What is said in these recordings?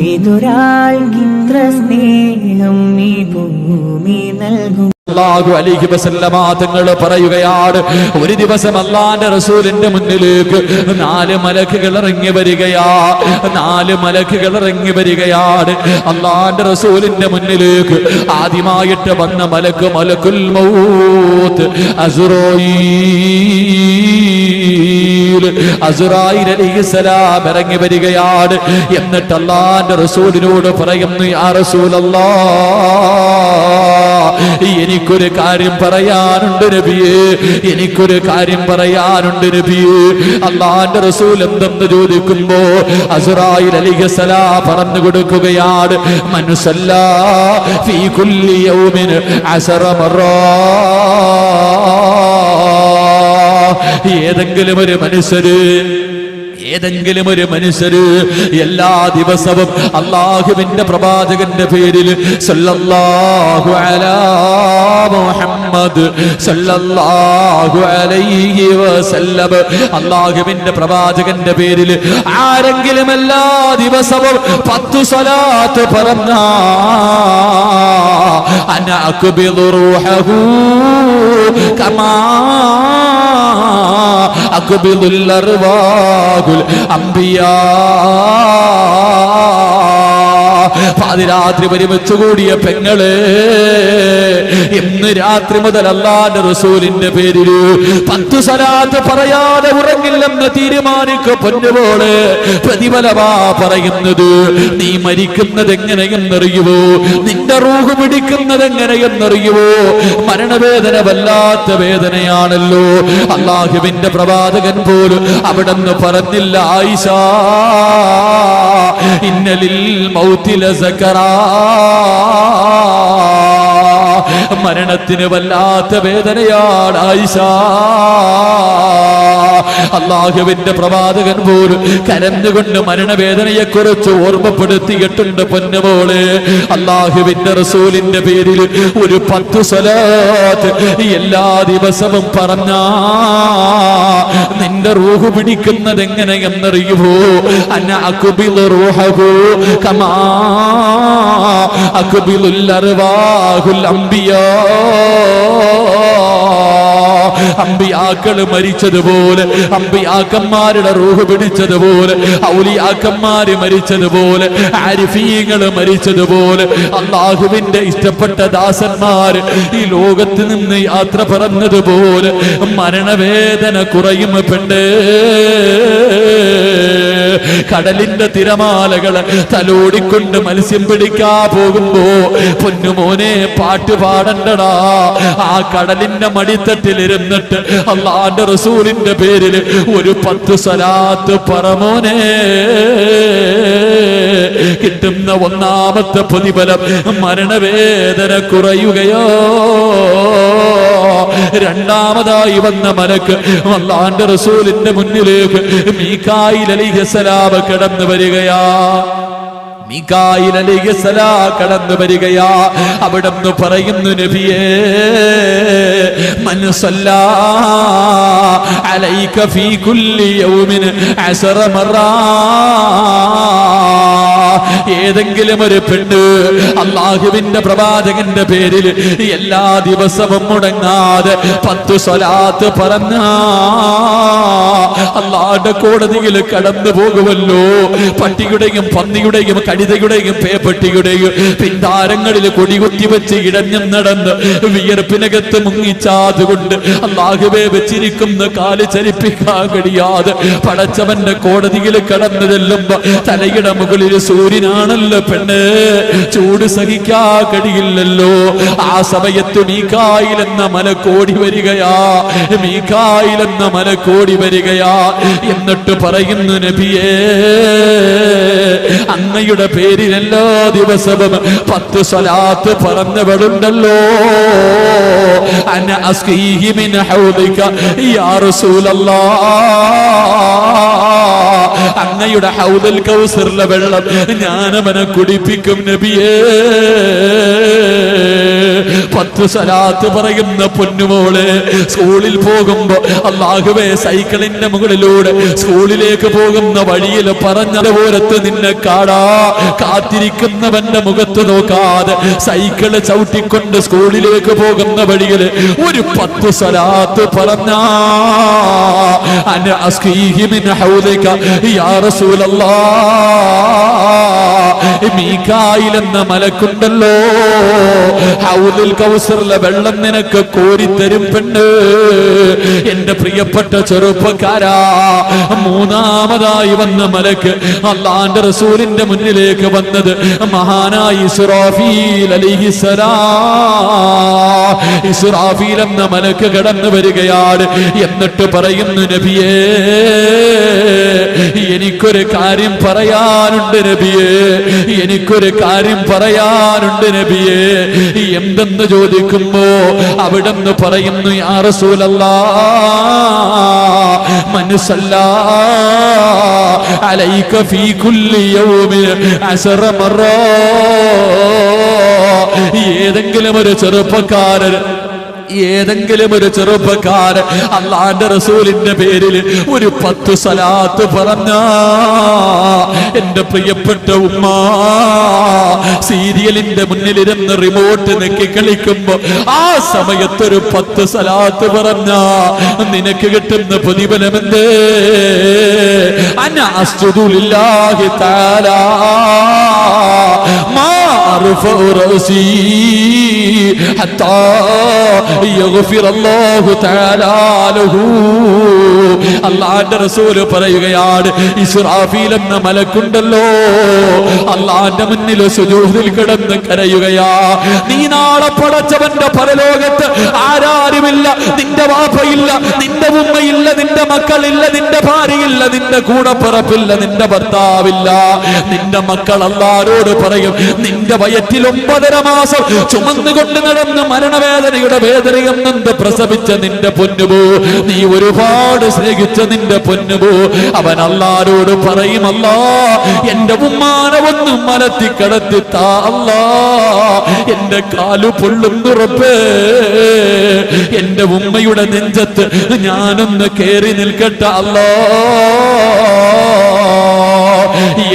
ഏതൊരാൾക്കിത്ര സ്നേഹം ഈ ഭൂമി നൽകും. അല്ലാഹു അലൈഹി വസല്ലമ തങ്ങൾ പറയുകയാണ്, ഒരു ദിവസം അല്ലാഹുവിന്റെ റസൂലിന്റെ മുന്നിലേക്ക് 4 മലക്കുകൾ ഇറങ്ങി വരികയാ. 4 മലക്കുകൾ ഇറങ്ങി വരികയാണ് അല്ലാഹുവിന്റെ റസൂലിന്റെ മുന്നിലേക്ക്. ആദ്യമായിട്ട് വന്ന മലക്ക് മലക്കുൽ മൗത്ത് അസ്റായീൽ അലൈഹിസ്സലാം ഇറങ്ങി വരികയാണ്. എന്നിട്ട് അല്ലാഹുവിന്റെ റസൂലിനോട് പറയുന്നു, യാ റസൂലല്ലാഹ്, എനിക്കൊരു കാര്യം പറയാനുണ്ട് നബിയേ, എനിക്കൊരു കാര്യം പറയാനുണ്ട് നബിയേ. അല്ലാഹുവിന്റെ റസൂൽ എന്തെന്ന് ചോദിക്കുമ്പോ അസ്റായീൽ അലൈഹിസ്സലാം പറഞ്ഞു കൊടുക്കുകയാണ്, മൻ സല്ലാ ഫീ കുല്ലി യൗമിൻ 10 മറ. ഏതെങ്കിലും ഒരു മനുഷ്യര് എല്ലാ ദിവസവും അല്ലാഹുവിന്റെ പ്രവാചകന്റെ പേരിൽ സല്ലല്ലാഹു അലാ മുഹമ്മദ് സല്ലല്ലാഹു അലൈഹി വസല്ലം, അല്ലാഹുവിന്റെ പ്രവാചകന്റെ പേരിൽ ആരെങ്കിലും എല്ലാ ദിവസവും 10 സ്വലാത്ത് പറഞ്ഞാ അന അക്ബിദു റൂഹഹു കമാ അക്ബിദുൽ അർവാഹുൽ അംബിയാ. പാതിരാത്രി ഒരുമിച്ച് കൂടിയ പെങ്ങളെ, ഇന്ന് രാത്രി മുതൽ അല്ലാഹുവിന്റെ റസൂലിന്റെ പേരിൽ 10 സ്വലാത്ത് പറയാതെ ഉറങ്ങില്ലെന്ന് തീരുമാനിക്കുക പൊന്നുപോലെ. പ്രതിഫലമാ പറയുന്നത്. നീ മരിക്കുന്നത് എങ്ങനെയെന്നറിയുവോ? നിന്റെ റൂഹ് പിടിക്കുന്നത് എങ്ങനെയെന്നറിയുവോ? മരണവേദന വല്ലാത്ത വേദനയാണല്ലോ. അല്ലാഹുവിന്റെ പ്രവാചകൻ പോലും അവിടെന്ന് പറഞ്ഞില്ല, ആയിഷ ഇന്നലിൽ മൗതി ലസകറാ, മരണത്തിന് വല്ലാത്ത വേദനയാണ് ആയിഷ. അല്ലാഹുവിന്റെ പ്രവാചകൻ പോലും കരഞ്ഞുകൊണ്ട് മരണവേദനയെ കുറിച്ച് ഓർമ്മപ്പെടുത്തിയിട്ടുണ്ട് പൊന്നുമോളെ. അല്ലാഹുവിന്റെ റസൂലിന്റെ പേരിൽ ഒരു 10 സ്വലാത്ത് എല്ലാ ദിവസവും പറഞ്ഞാ നിന്റെ റൂഹ് പിടിക്കുന്നത് എങ്ങനെയെന്നറിയുമോ? അന അക്ബിദു റൂഹഹു കമാ അക്ബിദുൽ അർവാഹുൽ അംബിയാ. അമ്പിയാക്കള് മരിച്ചതുപോലെ, അമ്പിയാക്കന്മാരുടെ റൂഹ് പിടിച്ചതുപോലെ, ഔലിയാക്കന്മാര് മരിച്ചതുപോലെ, ആരിഫീങ്ങള് മരിച്ചതുപോലെ, അല്ലാഹുവിന്റെ ഇഷ്ടപ്പെട്ട ദാസന്മാര് ഈ ലോകത്ത് നിന്ന് യാത്ര പറഞ്ഞതുപോലെ മരണവേദന കുറയും പെണ്ണേ. കടലിന്റെ തിരമാലകള് തലോടിക്കൊണ്ട് മത്സ്യം പിടിക്കാ പോകുമ്പോ പൊന്നുമോനെ പാട്ട് പാടണ്ടടാ. ആ കടലിന്റെ മടിത്തട്ടിലിരുന്നിട്ട് അല്ലാഹുവിന്റെ റസൂലിന്റെ പേരിൽ ഒരു 10 സ്വലാത്ത് പറമോനെ. കിട്ടുന്ന ഒന്നാമത്തെ പ്രതിഫലം മരണവേദന കുറയുകയോ. രണ്ടാമതായി വന്ന മലക്ക് അല്ലാഹുവിന്റെ റസൂലിന്റെ മുന്നിലേക്ക് മീകായിൽ അലൈഹിസ്സലാം കടന്നു വരികയാ. മീകായിൽ അലൈഹിസ്സലാം കടന്നു വരികയാ. അവിടെന്ന് പറയുന്നു, നബിയേ മൻ സല്ലാ അലൈക ഫീ കുല്ലി യൗമിൻ 10 മറ. ഏതെങ്കിലും ഒരു പെണ്ണ് അല്ലാഹുവിന്റെ പ്രവാചകന്റെ പേരിൽ എല്ലാ ദിവസവും മുടങ്ങാതെ 10 സ്വലാത്ത് പറഞ്ഞാ അല്ലാഹുവിന്റെ കോടതിയിൽ കടന്നു പോകുമല്ലോ. പട്ടിയുടെയും പന്നിയുടെയും കടിതയുടെയും പേപ്പട്ടിയുടെയും പിന്താരങ്ങളിൽ കൊടികുത്തി വെച്ച് ഇടഞ്ഞും നടന്ന് വിയർപ്പിനകത്ത് മുങ്ങിച്ചാതുകൊണ്ട് അല്ലാഹുവേ വെച്ചിരിക്കുന്ന കാല് ചലിപ്പിക്കാൻ കഴിയാതെ പടച്ചവന്റെ കോടതിയിൽ കടന്നു ചെല്ലുമ്പോ തലയുടെ മുകളിൽ സൂര്യനാണല്ലോ പെണ്ണ്, ചൂട് സഹിക്കാ കഴിയില്ലല്ലോ. ആ സമയത്ത് മീകായിൽ എന്ന മലക്കോടി വരികയാ, മീകായിൽ എന്ന മലക്കോടി വരികയാ. എന്നിട്ട് പറയുന്നു, നബിയേ അങ്ങയുടെ പേരിൽ എല്ലാ ദിവസവും 10 സ്വലാത്ത് പറഞ്ഞവളുണ്ടല്ലോ. അന അസ്ഖീഹി മിൻ ഹൗദിക യാ റസൂലല്ലാഹ്, അങ്ങയുടെ ഹൗദുൽ കൗസറിലെ വെള്ളം ഞാൻ അവനെ കുടിപ്പിക്കും നബിയേ. 10 സ്വലാത്ത് പറയുന്ന പൊന്നുമോള് സ്കൂളിൽ പോകുമ്പോ അല്ലാഹുവേ സൈക്കിളിന്റെ മുകളിലൂടെ സ്കൂളിലേക്ക് പോകുന്ന വഴിയിൽ പറഞ്ഞ പോലത്ത് നിന്നെ കാത്തിരിക്കുന്നവന്റെ മുഖത്ത് നോക്കാതെ സൈക്കിള് ചവിട്ടിക്കൊണ്ട് സ്കൂളിലേക്ക് പോകുന്ന വഴിയിൽ ഒരു 10 സ്വലാത്ത് പറഞ്ഞ അന അസ്ഖീഹി മിൻ ഹൗലിക യാ റസൂലല്ലാഹ് മീകായിൽ എന്ന മലക്കുണ്ടല്ലോ ഹൗലുൽ കൗസറിലെ വെള്ളം നിനക്ക് കോരിത്തരും പെണ്ണ്. എന്റെ പ്രിയപ്പെട്ട ചെറുപ്പക്കാരാ, മൂന്നാമതായി വന്ന മലക്ക് അല്ലാഹുവിന്റെ റസൂലിന്റെ മുന്നിലേക്ക് വന്നത് മഹാനായ ഇസ്രാഫീൽ അലൈഹിസ്സലാം. ഇസ്രാഫീൽ എന്ന മലക്ക് കടന്നു വരികയാണ്. എന്നിട്ട് പറയുന്നു, നബിയേ എനിക്കൊരു കാര്യം പറയാനുണ്ട് നബിയേ, എനിക്കൊരു കാര്യം പറയാനുണ്ട് നബിയേ. എന്തെന്ന് ചോദിക്കുമ്പോ അവിടെന്ന് പറയുന്നു, യാ റസൂലല്ലാഹ് മൻ സല്ലാ അലൈക ഫീ കുല്ലി യൗമിൻ 10 മറ. ഏതെങ്കിലും ഒരു ചെറുപ്പക്കാരൻ അല്ലാഹുവിന്റെ റസൂലിന്റെ പേരിൽ ഒരു 10 സ്വലാത്ത് പറഞ്ഞ എന്റെ പ്രിയപ്പെട്ട ഉമ്മ സീരിയലിന്റെ മുന്നിലിരുന്ന് റിമോട്ട് നെക്കി കളിക്കുമ്പോ ആ സമയത്തൊരു 10 സ്വലാത്ത് പറഞ്ഞ നിനക്ക് കിട്ടുന്ന പ്രതിഫലമെന്തേ? അന അസ്ജുദു ലില്ലാഹി തആല മാ അർഫഉ റഅസി ഹത്താ യഗ്ഫിറല്ലാഹു തആല ലഹു. അല്ലാഹുവിന്റെ റസൂൽ പറയുകയാണ്, ഇസ്രാഫീൽ എന്ന മലക്കുണ്ടല്ലോ അല്ലാഹുവിന്റെ മുന്നിൽ സുജൂദിൽ കിടന്ന് കരയുകയാ. നീ നാളെ പടച്ചവന്റെ പരലോകത്ത് ആരാരുമില്ല, നിന്റെ വാപ്പയില്ല, നിന്റെ ഉമ്മയില്ല, നിന്റെ മക്കളില്ല, നിന്റെ ഭാര്യയില്ല, നിന്റെ കൂടപ്പിറപ്പില്ല, നിന്റെ ഭർത്താവില്ല. നിന്റെ മക്കൾ അല്ലാഹുവോട് പറയും, നിന്റെ വയറ്റിൽ 9.5 മാസം ചുമന്നുകൊണ്ട് നടന്ന് മരണവേദനയുടെ വേദനയും നൊന്ത് പ്രസവിച്ച നിന്റെ പൊന്നുപോ, നീ ഒരുപാട് സ്നേഹിച്ച നിന്റെ പൊന്നുപോ, അവൻ അല്ലാഹുവോട് പറയും, അല്ലാ എന്റെ ഉമ്മാനെ ഒന്ന് മലത്തി കടത്തിത്താ അല്ലാ, എന്റെ കാലു പൊള്ളുന്നുറപ്പേ, എന്റെ ഉമ്മയുടെ നെഞ്ചത്ത് ഞാനൊന്ന് കേറി നിൽക്കട്ടെ അല്ലാ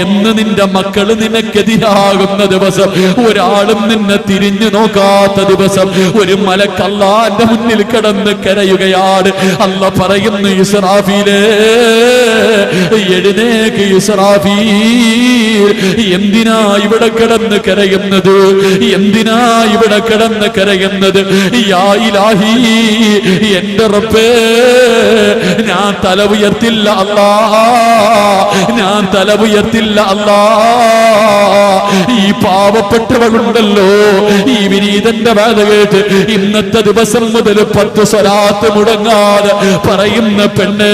എന്ന് നിന്റെ മക്കള് നിനക്കെതിരാകുന്ന ദിവസം, ഒരാളും നിന്നെ തിരിഞ്ഞു നോക്കാത്ത ദിവസം, ഒരു മലക്ക് അല്ലാഹുവിന്റെ മുന്നിൽ കിടന്ന് കരയുകയാണ്. അല്ലാഹ് പറയുന്നു, ഇസ്രാഫീലേ എഴുന്നേക്ക് ഇസ്രാഫീൽ, എന്തിനാ ഇവിടെ കിടന്ന് കരയുന്നത്? എന്തിനാ ഇവിടെ കിടന്ന് കരയുന്നത്? യാ ഇലാഹി, എന്റെ റബ്ബേ ഞാൻ തല ഉയർത്തില്ല അല്ലാ, ഞാൻ തല ഉയർത്തില്ല അല്ലാ. ഈ പാവപ്പെട്ടവളുണ്ടല്ലോ, ഈ വിനീതന്റെ വേദ കേട്ട് ഇന്നത്തെ ദിവസം മുതൽ 10 സ്വലാത്ത് മുടങ്ങാതെ പറയുന്ന പെണ്ണ്,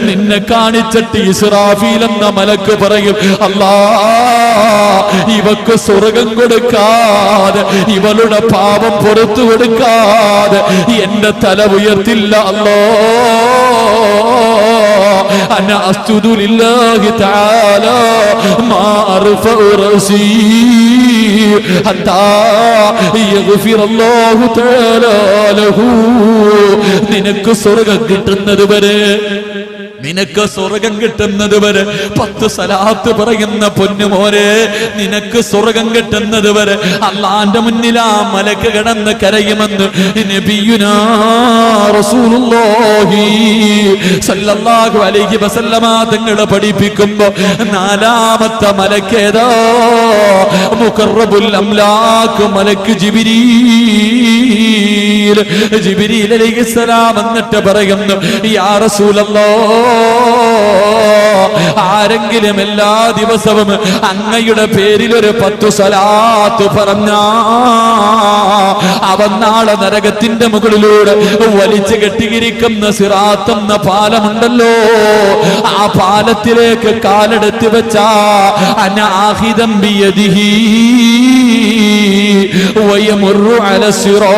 നിന്നെ കാണിച്ചിട്ട് ഇസ്രാഫീൽ എന്ന മലക്ക് പറയും, അല്ലാ ഇവക്ക് സ്വർഗം കൊടുക്കാതെ, ഇവളുടെ പാപം പുറത്തു കൊടുക്കാതെ എന്റെ തല ഉയർത്തില്ല അല്ലാ. അന അസ്ജുദു ലില്ലാഹി തആല മാ അർഫഉ റഅസി ഹത്താ യഗ്ഫിറല്ലാഹു തആല ലഹു. നിനക്ക് സ്വർഗ്ഗം കിട്ടുന്നത് വരെ, നിനക്ക് സ്വർഗം കിട്ടുന്നത് വരെ 10 സ്വലാത്ത് പറയുന്ന പൊന്നുമോനെ, നിനക്ക് സ്വർഗം കിട്ടുന്നത് വരെ അല്ലാഹുവിന്റെ മുന്നിൽ ആ മലക്ക് കിടന്ന് കരയുമെന്ന് നബിയുനാ റസൂലുള്ളാഹി സ്വല്ലല്ലാഹു അലൈഹി വസല്ലമ തങ്ങൾ പഠിപ്പിക്കുമ്പോ 4-ാമത്തെ മലക്കേതാ? മുഖറബുൽ അംലാക്ക് മലക്ക് ജിബ്രീൽ. ജിബ്രീൽ അലൈഹിസ്സലാം എന്നിട്ട് പറയുന്നു, യാ റസൂലല്ലാഹ്, ആരെങ്കിലും എല്ലാ ദിവസവും അങ്ങയുടെ പേരിൽ ഒരു 10 സ്വലാത്ത് പറഞ്ഞ അവൻ നാളെ നരകത്തിന്റെ മുകളിലൂടെ വലിച്ചു കെട്ടിയിരിക്കുന്ന സിറാത്ത് എന്ന പാലമുണ്ടല്ലോ, ആ പാലത്തിലേക്ക് കാലെടുത്ത് വെച്ച അനാഹിദം ബിയദിഹി വയമുറു അല സിറാത്ത്,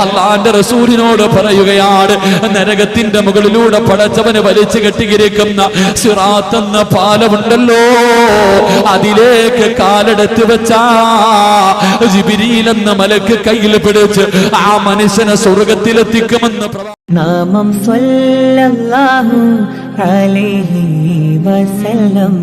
അള്ളാന്റെ റസൂലിനോട് പറയുകയാണ്, നരകത്തിന്റെ മുകളിലൂടെ പടച്ചവന് വലിച്ചു കെട്ടിയിരിക്കുന്ന സിറാത്ത് എന്ന പാലമുണ്ടല്ലോ, അതിലേക്ക് കാലെടുത്ത് വെച്ചാ ജിബ്രീൽ എന്ന മലക്ക് കയ്യിൽ പിടിച്ച് ആ മനുഷ്യനെ സ്വർഗത്തിലെത്തിക്കുമെന്ന് നാമം സ്വല്ലല്ലാഹു അലൈഹി വസല്ലം.